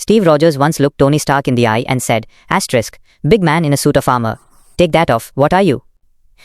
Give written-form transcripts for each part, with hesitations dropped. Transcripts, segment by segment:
Steve Rogers once looked Tony Stark in the eye and said, asterisk, big man in a suit of armor. Take that off, what are you?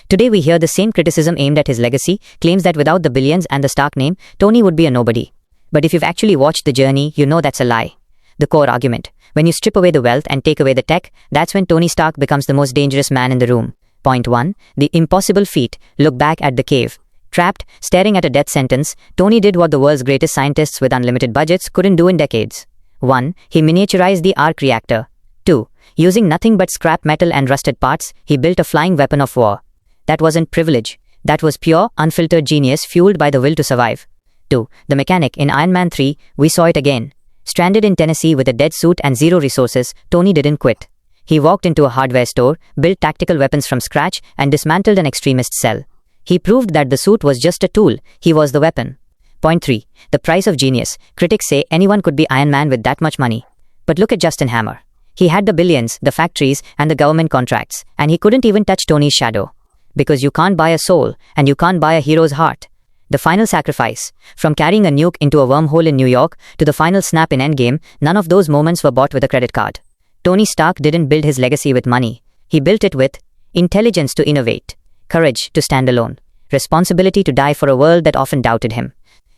Today we hear the same criticism aimed at his legacy, claims that without the billions and the Stark name, Tony would be a nobody. But if you've actually watched the journey, you know that's a lie. The core argument. When you strip away the wealth and take away the tech, that's when Tony Stark becomes the most dangerous man in the room. Point 1. The impossible feat. Look back at the cave. Trapped, staring at a death sentence, Tony did what the world's greatest scientists with unlimited budgets couldn't do in decades. 1. He miniaturized the arc reactor. 2. Using nothing but scrap metal and rusted parts, he built a flying weapon of war. That wasn't privilege. That was pure, unfiltered genius fueled by the will to survive. 2. The mechanic. In Iron Man 3, we saw it again. Stranded in Tennessee with a dead suit and zero resources, Tony didn't quit. He walked into a hardware store, built tactical weapons from scratch, and dismantled an extremist cell. He proved that the suit was just a tool, he was the weapon. Point 3. The price of genius. Critics say anyone could be Iron Man with that much money. But look at Justin Hammer. He had the billions, the factories, and the government contracts, and he couldn't even touch Tony's shadow. Because you can't buy a soul, and you can't buy a hero's heart. The final sacrifice. From carrying a nuke into a wormhole in New York to the final snap in Endgame, none of those moments were bought with a credit card. Tony Stark didn't build his legacy with money. He built it with intelligence to innovate, courage to stand alone, responsibility to die for a world that often doubted him.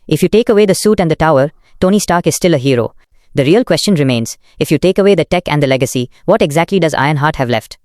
If you take away the suit and the tower, Tony Stark is still a hero. The real question remains, if you take away the tech and the legacy, what exactly does Ironheart have left?